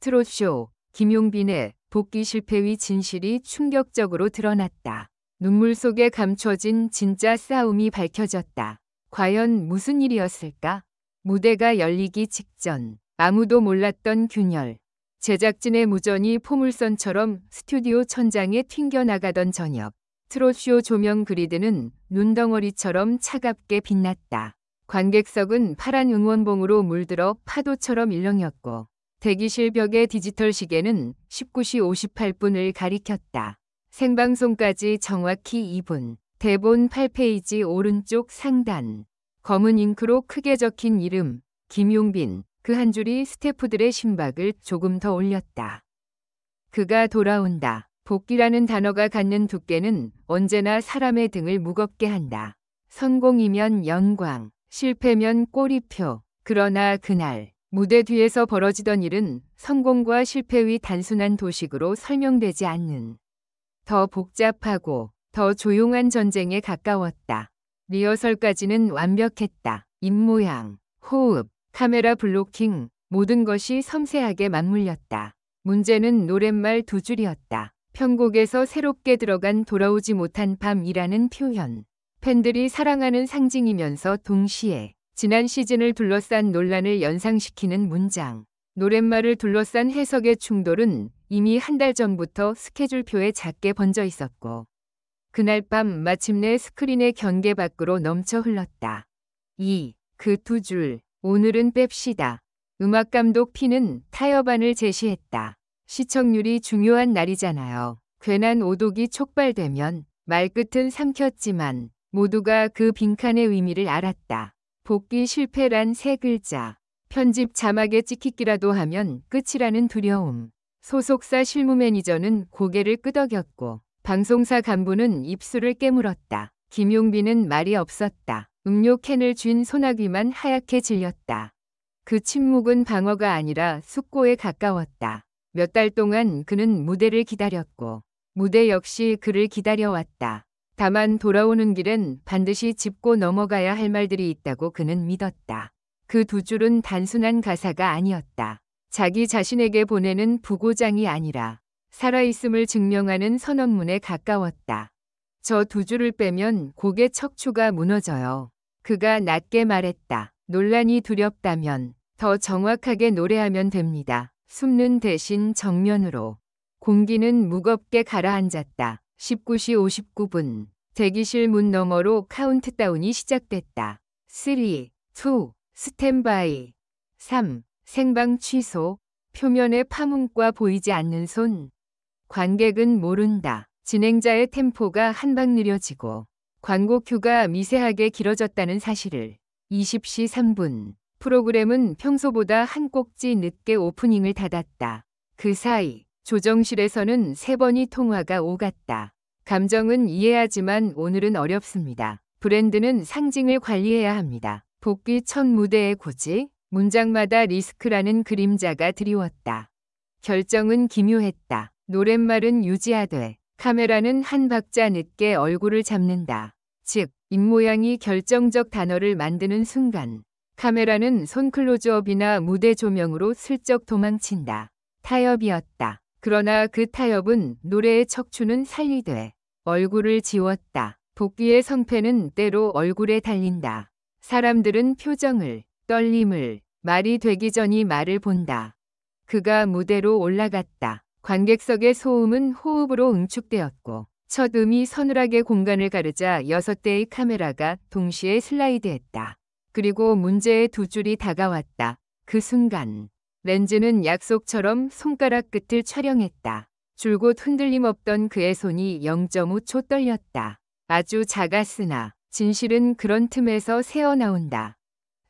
트롯쇼 김용빈의 복귀 실패의 진실이 충격적으로 드러났다. 눈물 속에 감춰진 진짜 싸움이 밝혀졌다. 과연 무슨 일이었을까? 무대가 열리기 직전 아무도 몰랐던 균열. 제작진의 무전이 포물선처럼 스튜디오 천장에 튕겨나가던 저녁. 트롯쇼 조명 그리드는 눈덩어리처럼 차갑게 빛났다. 관객석은 파란 응원봉으로 물들어 파도처럼 일렁였고 대기실 벽의 디지털 시계는 19시 58분을 가리켰다. 생방송까지 정확히 2분. 대본 8페이지 오른쪽 상단. 검은 잉크로 크게 적힌 이름 김용빈. 그 한 줄이 스태프들의 심박을 조금 더 올렸다. 그가 돌아온다. 복귀라는 단어가 갖는 두께는 언제나 사람의 등을 무겁게 한다. 성공이면 영광, 실패면 꼬리표. 그러나 그날 무대 뒤에서 벌어지던 일은 성공과 실패의 단순한 도식으로 설명되지 않는 더 복잡하고 더 조용한 전쟁에 가까웠다. 리허설까지는 완벽했다. 입모양, 호흡, 카메라 블로킹, 모든 것이 섬세하게 맞물렸다. 문제는 노랫말 두 줄이었다. 편곡에서 새롭게 들어간 돌아오지 못한 밤이라는 표현. 팬들이 사랑하는 상징이면서 동시에 지난 시즌을 둘러싼 논란을 연상시키는 문장. 노랫말을 둘러싼 해석의 충돌은 이미 한 달 전부터 스케줄표에 작게 번져 있었고 그날 밤 마침내 스크린의 경계 밖으로 넘쳐 흘렀다. 그 두 줄, 오늘은 뺍시다. 음악감독 피는 타협안을 제시했다. 시청률이 중요한 날이잖아요. 괜한 오독이 촉발되면 말끝은 삼켰지만 모두가 그 빈칸의 의미를 알았다. 복귀 실패란 세 글자. 편집 자막에 찍히기라도 하면 끝이라는 두려움. 소속사 실무 매니저는 고개를 끄덕였고 방송사 간부는 입술을 깨물었다. 김용빈은 말이 없었다. 음료 캔을 쥔 소나귀만 하얗게 질렸다. 그 침묵은 방어가 아니라 숙고에 가까웠다. 몇 달 동안 그는 무대를 기다렸고 무대 역시 그를 기다려왔다. 다만 돌아오는 길엔 반드시 짚고 넘어가야 할 말들이 있다고 그는 믿었다. 그 두 줄은 단순한 가사가 아니었다. 자기 자신에게 보내는 부고장이 아니라 살아있음을 증명하는 선언문에 가까웠다. 저 두 줄을 빼면 곡의 척추가 무너져요. 그가 낮게 말했다. 논란이 두렵다면 더 정확하게 노래하면 됩니다. 숨는 대신 정면으로. 공기는 무겁게 가라앉았다. 19시 59분. 대기실 문 너머로 카운트다운이 시작됐다. 3, 2, 스탠바이. 3. 생방 취소. 표면의 파문과 보이지 않는 손. 관객은 모른다. 진행자의 템포가 한방 느려지고 광고 큐가 미세하게 길어졌다는 사실을. 20시 3분. 프로그램은 평소보다 한 꼭지 늦게 오프닝을 닫았다. 그 사이 조정실에서는 3번이 통화가 오갔다. 감정은 이해하지만 오늘은 어렵습니다. 브랜드는 상징을 관리해야 합니다. 복귀 첫 무대의 고지, 문장마다 리스크라는 그림자가 드리웠다. 결정은 기묘했다. 노랫말은 유지하되 카메라는 한 박자 늦게 얼굴을 잡는다. 즉, 입모양이 결정적 단어를 만드는 순간 카메라는 손 클로즈업이나 무대 조명으로 슬쩍 도망친다. 타협이었다. 그러나 그 타협은 노래의 척추는 살리되 얼굴을 지웠다. 복귀의 성패는 때로 얼굴에 달린다. 사람들은 표정을, 떨림을, 말이 되기 전이 말을 본다. 그가 무대로 올라갔다. 관객석의 소음은 호흡으로 응축되었고 첫 음이 서늘하게 공간을 가르자 6대의 카메라가 동시에 슬라이드했다. 그리고 문제의 두 줄이 다가왔다. 그 순간 렌즈는 약속처럼 손가락 끝을 촬영했다. 줄곧 흔들림 없던 그의 손이 0.5초 떨렸다. 아주 작았으나 진실은 그런 틈에서 새어나온다.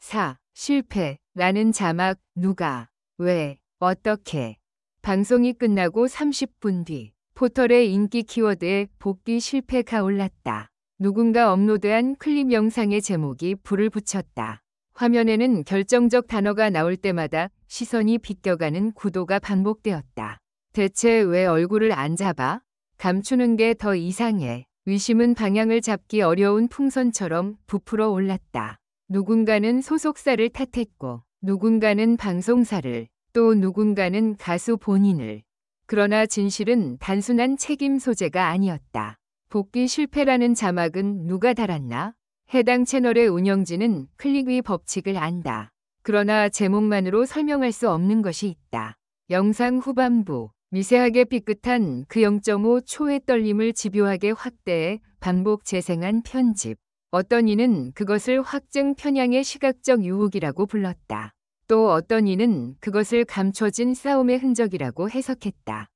4. 실패라는 자막. 누가, 왜, 어떻게. 방송이 끝나고 30분 뒤 포털의 인기 키워드에 복귀 실패가 올랐다. 누군가 업로드한 클립 영상의 제목이 불을 붙였다. 화면에는 결정적 단어가 나올 때마다 시선이 비껴가는 구도가 반복되었다. 대체 왜 얼굴을 안 잡아? 감추는 게 더 이상해. 의심은 방향을 잡기 어려운 풍선처럼 부풀어 올랐다. 누군가는 소속사를 탓했고 누군가는 방송사를, 또 누군가는 가수 본인을. 그러나 진실은 단순한 책임 소재가 아니었다. 복귀 실패라는 자막은 누가 달았나? 해당 채널의 운영진은 클릭위 법칙을 안다. 그러나 제목만으로 설명할 수 없는 것이 있다. 영상 후반부. 미세하게 삐끗한 그 0.5초의 떨림을 집요하게 확대해 반복 재생한 편집. 어떤 이는 그것을 확증 편향의 시각적 유혹이라고 불렀다. 또 어떤 이는 그것을 감춰진 싸움의 흔적이라고 해석했다.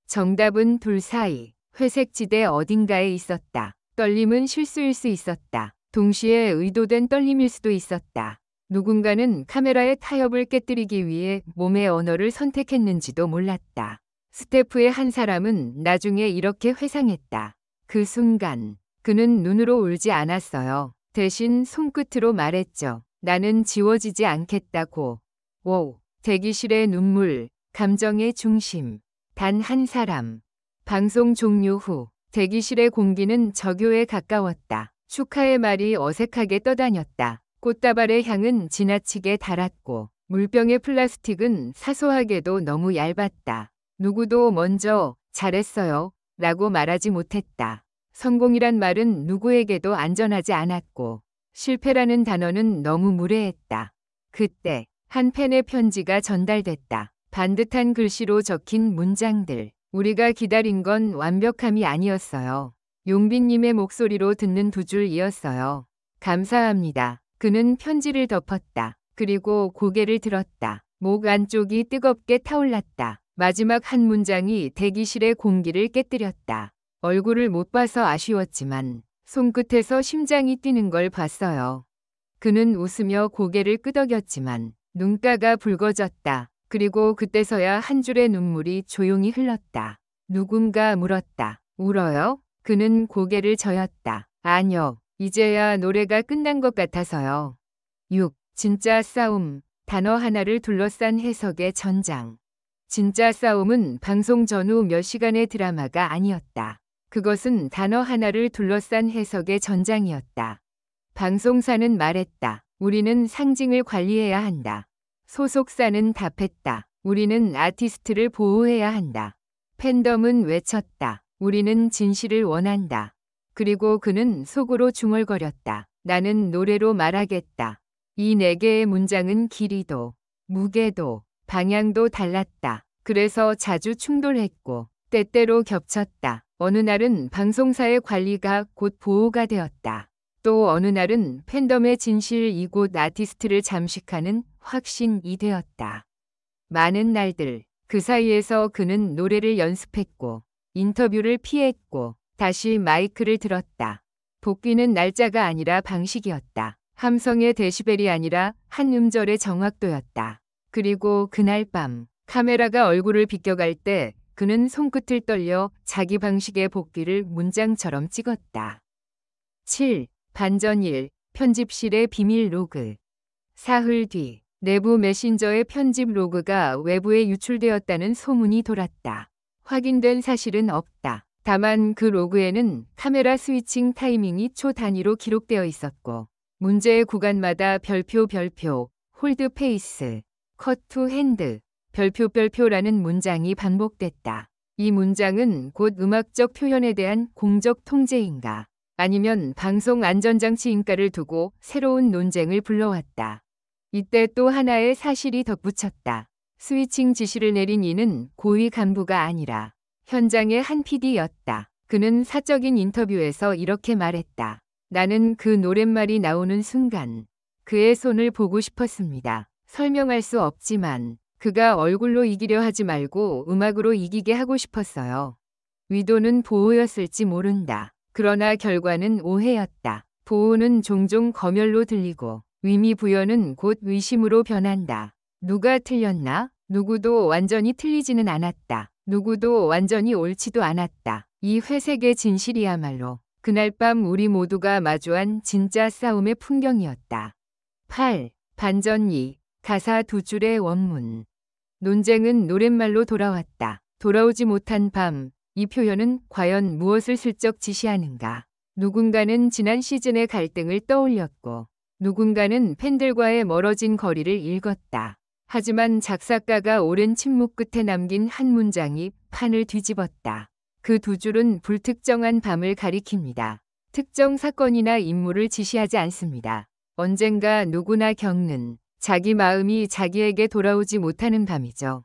정답은 둘 사이, 회색지대 어딘가에 있었다. 떨림은 실수일 수 있었다. 동시에 의도된 떨림일 수도 있었다. 누군가는 카메라의 타협을 깨뜨리기 위해 몸의 언어를 선택했는지도 몰랐다. 스태프의 한 사람은 나중에 이렇게 회상했다. 그 순간 그는 눈으로 울지 않았어요. 대신 손끝으로 말했죠. 나는 지워지지 않겠다고. 오, 대기실의 눈물, 감정의 중심. 단 한 사람. 방송 종료 후 대기실의 공기는 저교에 가까웠다. 축하의 말이 어색하게 떠다녔다. 꽃다발의 향은 지나치게 달았고 물병의 플라스틱은 사소하게도 너무 얇았다. 누구도 먼저 잘했어요 라고 말하지 못했다. 성공이란 말은 누구에게도 안전하지 않았고 실패라는 단어는 너무 무례했다. 그때 한 팬의 편지가 전달됐다. 반듯한 글씨로 적힌 문장들. 우리가 기다린 건 완벽함이 아니었어요. 용빈님의 목소리로 듣는 두 줄이었어요. 감사합니다. 그는 편지를 덮었다. 그리고 고개를 들었다. 목 안쪽이 뜨겁게 타올랐다. 마지막 한 문장이 대기실의 공기를 깨뜨렸다. 얼굴을 못 봐서 아쉬웠지만 손끝에서 심장이 뛰는 걸 봤어요. 그는 웃으며 고개를 끄덕였지만 눈가가 붉어졌다. 그리고 그때서야 한 줄의 눈물이 조용히 흘렀다. 누군가 물었다. 울어요? 그는 고개를 저었다. 아니요. 이제야 노래가 끝난 것 같아서요. 6. 진짜 싸움. 단어 하나를 둘러싼 해석의 전장. 진짜 싸움은 방송 전후 몇 시간의 드라마가 아니었다. 그것은 단어 하나를 둘러싼 해석의 전장이었다. 방송사는 말했다. 우리는 상징을 관리해야 한다. 소속사는 답했다. 우리는 아티스트를 보호해야 한다. 팬덤은 외쳤다. 우리는 진실을 원한다. 그리고 그는 속으로 중얼거렸다. 나는 노래로 말하겠다. 이 네 개의 문장은 길이도, 무게도, 방향도 달랐다. 그래서 자주 충돌했고 때때로 겹쳤다. 어느 날은 방송사의 관리가 곧 보호가 되었다. 또 어느 날은 팬덤의 진실 이곳 아티스트를 잠식하는 확신이 되었다. 많은 날들 그 사이에서 그는 노래를 연습했고 인터뷰를 피했고 다시 마이크를 들었다. 복귀는 날짜가 아니라 방식이었다. 함성의 데시벨이 아니라 한 음절의 정확도였다. 그리고 그날 밤 카메라가 얼굴을 비껴갈 때 그는 손끝을 떨려 자기 방식의 복귀를 문장처럼 찍었다. 7. 반전 1. 편집실의 비밀 로그. 사흘 뒤 내부 메신저의 편집 로그가 외부에 유출되었다는 소문이 돌았다. 확인된 사실은 없다. 다만 그 로그에는 카메라 스위칭 타이밍이 초 단위로 기록되어 있었고 문제의 구간마다 별표, 홀드 페이스, 컷 투 핸드, 별표라는 문장이 반복됐다. 이 문장은 곧 음악적 표현에 대한 공적 통제인가 아니면 방송 안전장치인가를 두고 새로운 논쟁을 불러왔다. 이때 또 하나의 사실이 덧붙였다. 스위칭 지시를 내린 이는 고위 간부가 아니라 현장의 한 PD였다. 그는 사적인 인터뷰에서 이렇게 말했다. 나는 그 노랫말이 나오는 순간 그의 손을 보고 싶었습니다. 설명할 수 없지만 그가 얼굴로 이기려 하지 말고 음악으로 이기게 하고 싶었어요. 의도는 보호였을지 모른다. 그러나 결과는 오해였다. 보호는 종종 검열로 들리고 의미 부여는 곧 의심으로 변한다. 누가 틀렸나? 누구도 완전히 틀리지는 않았다. 누구도 완전히 옳지도 않았다. 이 회색의 진실이야말로 그날 밤 우리 모두가 마주한 진짜 싸움의 풍경이었다. 8. 반전 2. 가사 두 줄의 원문. 논쟁은 노랫말로 돌아왔다. 돌아오지 못한 밤. 이 표현은 과연 무엇을 슬쩍 지시하는가? 누군가는 지난 시즌의 갈등을 떠올렸고 누군가는 팬들과의 멀어진 거리를 읽었다. 하지만 작사가가 오랜 침묵 끝에 남긴 한 문장이 판을 뒤집었다. 그 두 줄은 불특정한 밤을 가리킵니다. 특정 사건이나 인물을 지시하지 않습니다. 언젠가 누구나 겪는 자기 마음이 자기에게 돌아오지 못하는 밤이죠.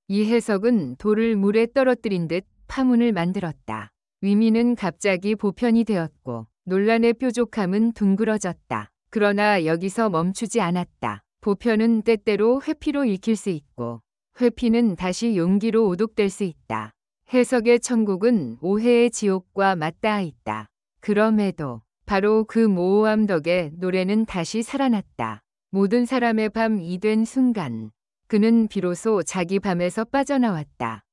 이 해석은 돌을 물에 떨어뜨린 듯 파문을 만들었다. 위미는 갑자기 보편이 되었고 논란의 뾰족함은 둥그러졌다. 그러나 여기서 멈추지 않았다. 보편은 때때로 회피로 읽힐 수 있고 회피는 다시 용기로 오독될 수 있다. 해석의 천국은 오해의 지옥과 맞닿아 있다. 그럼에도 바로 그 모호함 덕에 노래는 다시 살아났다. 모든 사람의 밤이 된 순간 그는 비로소 자기 밤에서 빠져나왔다.